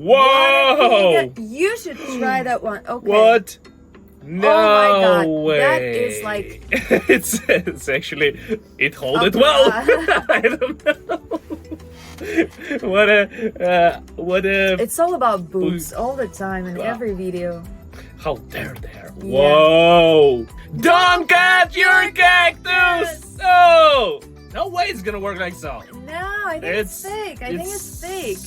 Whoa! You should try that one. Okay. What? No Oh my God, way. that is like- it's actually it hold it well. I don't know. what a It's all about boobs all the time in every video. how dare there. Yeah. Whoa! Don't cut your cactus! Oh! No way it's gonna work like so. No, I think it's fake. I think it's fake.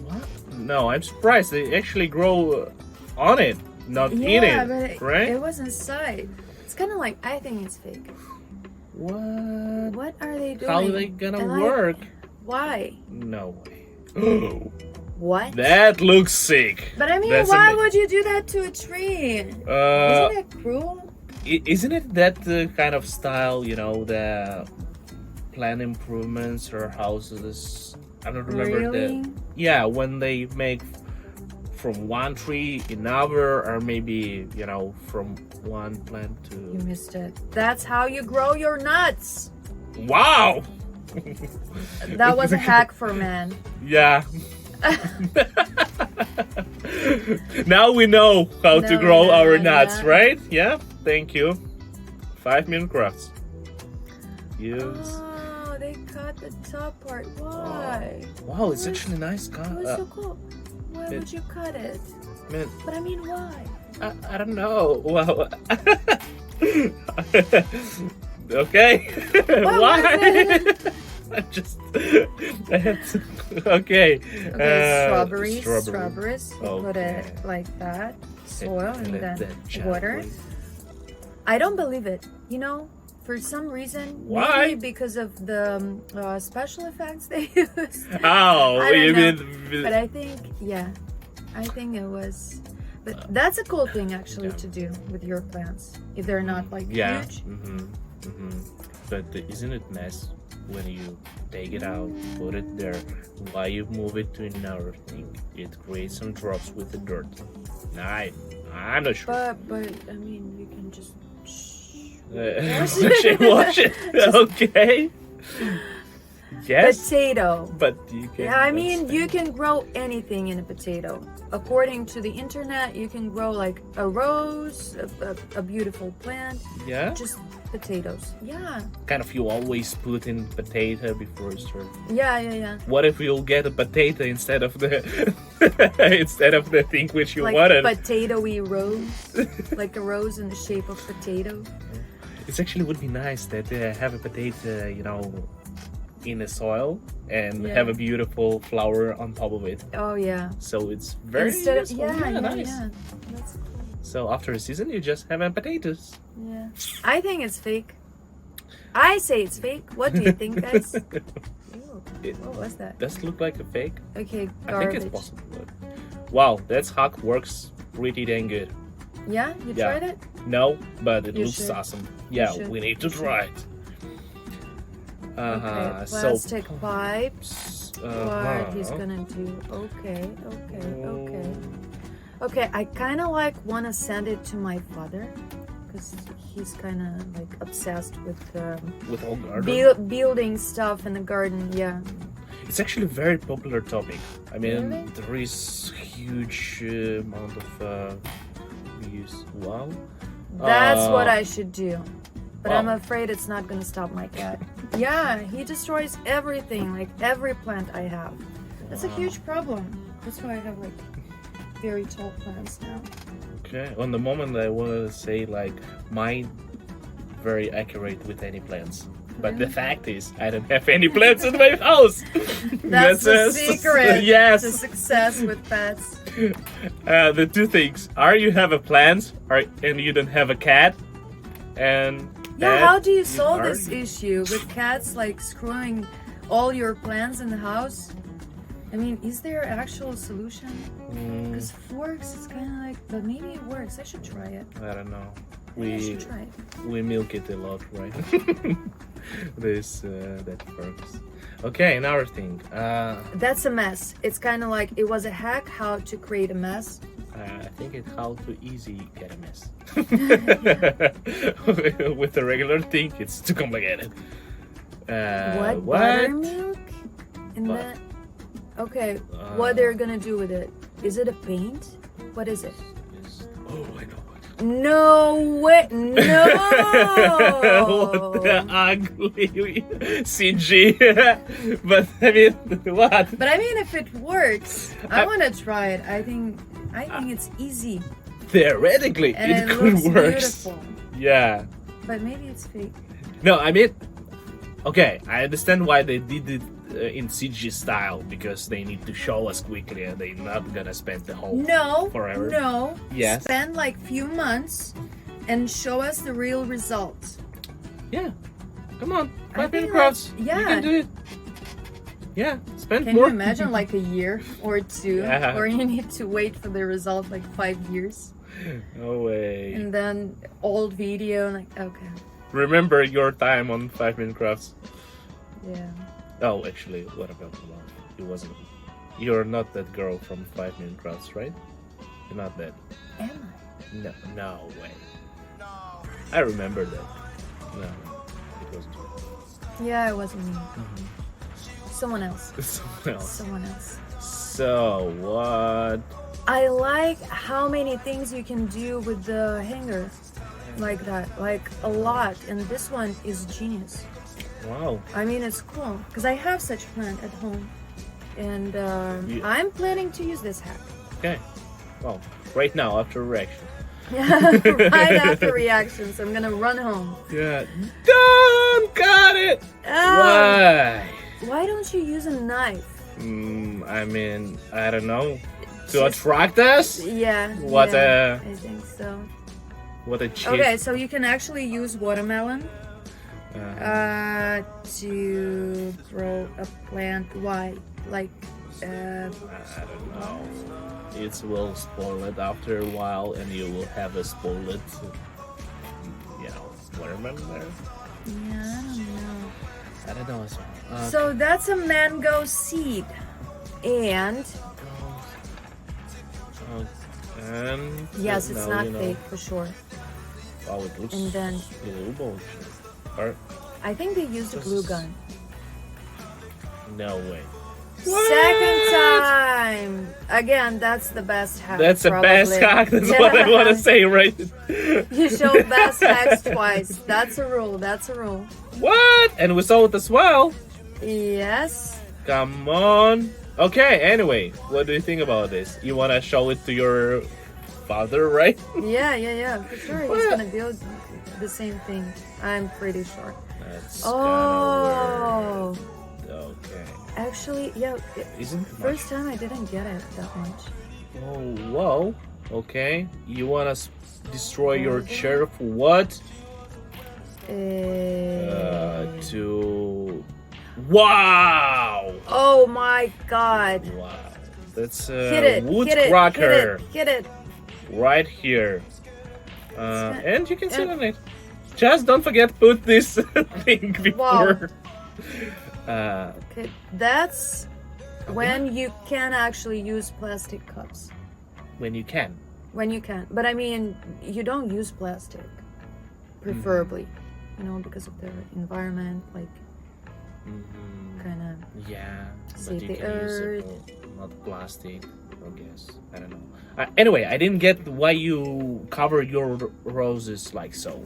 What? No, I'm surprised they actually grow on it, not in Yeah, it, but right? it was inside. It's kind of like, I think it's fake. What? What are they doing? How are they gonna And work? Why? No way. What? That looks sick. But I mean, That's why ama- would you do that to a tree? Isn't that cruel? Isn't it that kind of style, you know, the plan improvements or houses? I don't remember Really? Yeah, when they make from one tree another, or maybe, you know, from one plant You to. missed it. That's how you grow your nuts. Wow! That was a hack for man. Yeah. Now we know how to No, grow no, our no, nuts, yeah. right? Yeah. Thank you. 5-minute crafts. Use. Oh, they cut the top part. Why? Wow, it's It was- actually nice cut. It was so cool. Why it- would you cut it? Man, But I mean, why? I don't know. Well. Okay. Why? was it? I just. Okay. Okay, strawberries. You put Okay. it like that. Soil and Let then that gently- water. I don't believe it. You know, for some reason, Why? maybe because of the special effects they use. Oh, I don't you know. mean. But I think, yeah, I think it was. But that's a cool thing actually Yeah. to do with your plants if they're not like Yeah. huge. But isn't it nice when you take it out, put it there, while you move it to another thing? It creates some drops with the dirt. I'm not sure. But I mean, you can just. Wash it. Okay. Yes. Potato. But you can. Yeah, I mean, you can grow anything in a potato. According to the internet, you can grow like a rose, a beautiful plant, Yeah. just potatoes. Yeah, Kind of, you always put in potato before you start. yeah. What if you'll get a potato instead of the instead of the thing which you Like wanted? potatoey rose, like a rose in the shape of potato. It actually would be nice that have a potato, you know, in the soil and Yeah. have a beautiful flower on top of it. Oh yeah. So it's very Instead of useful. Nice. yeah. That's cool. So after a season, you just have potatoes. Yeah. I think it's fake. I say it's fake. What do you think, guys? Ew, It what was that? does look like a fake. Okay, I garbage. think it's possible. But... Wow, that hack works pretty dang good. Yeah, you Yeah. tried it? No, but it You looks should. awesome. Yeah, should. we need to try it. Okay, So plastic pipes. What he's uh-huh. gonna do? Okay. Okay, I kind of like want to send it to my father because he's kind of like obsessed with with all garden. building stuff in the garden. Yeah. It's actually a very popular topic. I mean, Really? there is huge amount of views. Wow. That's what I should do. But I'm Wow. afraid it's not gonna stop my cat. Yeah, he destroys everything, like every plant I have. That's a Wow. huge problem. That's why I have like very tall plants now. Okay. On the moment, I want to say like mine very accurate with any plants. But the Really? fact is, I don't have any plants in my house. That's the secret Yes. to success with pets. The two things are you have a plant, and you don't have a cat, and Yeah, that how do you is solve hard. this issue with cats like screwing all your plants in the house? I mean, is there an actual solution? Mm, Because forks, it's kind of like, but maybe it works. I should try it. I don't know. Maybe I We should try it. we milk it a lot, right? This that works. Okay, another thing. That's a mess. It's kind of like it was a hack how to create a mess. I think it's how to easy get a mess. With the regular thing, it's too complicated. Buttermilk? And What? then, okay, what they're gonna do with it? Is it a paint? What is it? Oh, I know what. No way! No! What the ugly CG. But I mean, what? But I mean, if it works, I want to try it. I think it's easy Theoretically, and it it could looks work. beautiful. Yeah. But maybe it's fake. No, I mean, okay, I understand why they did it in CG style, because they need to show us quickly and they're not gonna spend the whole No, forever. no. Yes. Spend like few months and show us the real results. Yeah. Come on, I 5 think minute crafts. yeah. You can do it. Yeah, spend Can more. you imagine like a year or two, Yeah. or you need to wait for the result like 5 years, No way. and then old video like okay, Remember your time on 5 minute crafts. yeah. Oh, actually, what about love? It wasn't. You're not that girl from 5 minute crafts, right? You're not that. Am No, no way. I remember that. No, it wasn't. Yeah, it wasn't me. Someone else. Someone else. Someone else. So what? I like how many things you can do with the hanger, like that, like a lot. And this one is genius. Wow. I mean, it's cool because I have such plant at home, and Yeah. I'm planning to use this hack. Okay. Well, right now after reaction. Right after reactions, I'm gonna run home. Yeah. Don't got it. Why? Why don't you use a knife? I mean, I don't know. To Just- attract us? Yeah. What yeah, a I think so. what a cheap. Okay, so you can actually use watermelon to grow a plant. Why? Like, I don't know. It will spoil it after a while, and you will have a spoiled, watermelon there. yeah, I I don't know as well. don't know. So that's a mango seed, and And yes, it's now not you know. fake for sure. Wow, it looks And then- glue or I think they used a glue gun. no way. Second time. Again, that's the best hack. That's the probably. best hack. That's what I want to say, right? You show best hacks twice. That's a rule. That's a rule. What? And we saw it as well. Yes. Come on. Okay. Anyway, what do you think about this? You wanna show it to your father, right? Yeah. For sure, he's What? gonna build the same thing. I'm pretty sure. That's Oh. gonna work. Okay. Actually, yeah. Isn't it First time I didn't get it that much. Oh, whoa. Okay. You wanna destroy your chair for what? To. Wow! Oh my God! Wow. That's Hit a it! wood hit it! cracker Hit it! right here. gonna- And you can sit on it. Just don't forget put this thing before. Okay, that's when you can actually use plastic cups. When you can. When you can, but I mean, you don't use plastic, preferably, because of the environment, like kind of. Yeah, Save but you the can use earth. it, not plastic, I guess. I don't know. Anyway, I didn't get why you cover your roses like so.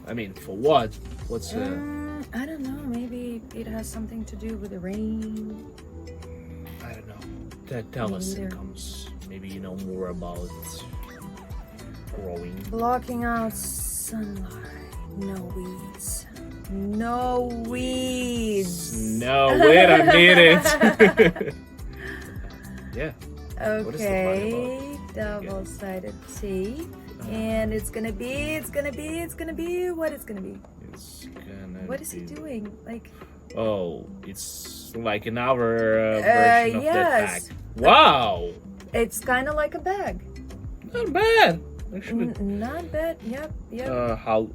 I mean, for what? What's I don't know. Maybe it has something to do with the rain. I don't know. Tell Me us neither. it comes. Maybe you know more about growing. Blocking out sunlight. No weeds. No weeds. No, wait a minute. Yeah. What is the part Okay, double-sided tape. And it's gonna be, what it's gonna be. It's gonna What is he be- doing? Like, Oh, it's like another version of that yes. hack. Wow, it's kind of like a bag. not bad. Actually, Not bad. Yep. how?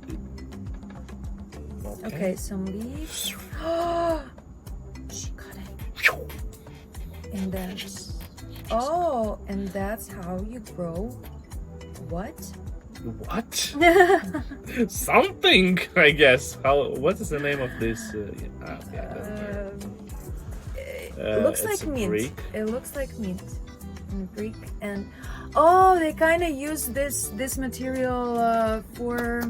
Okay, some leaves. She got it. And then, and that's how you grow. What? What? Something, I guess. How? What is the name of this? It looks it's like a mint. brick. It looks like mint. and brick, and oh, they kind of use this material for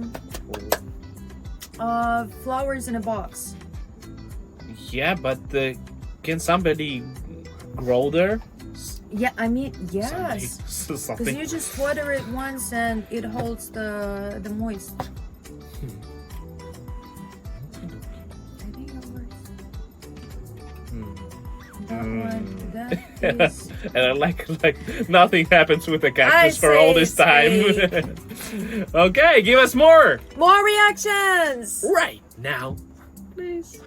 flowers in a box. Yeah, but can somebody grow there? Yeah, I mean, yes, because Something. you just water it once and it holds the moist. I think it works. That one, that is. And I like nothing happens with the cactus for all this time. Okay, give us more More reactions! right now, please.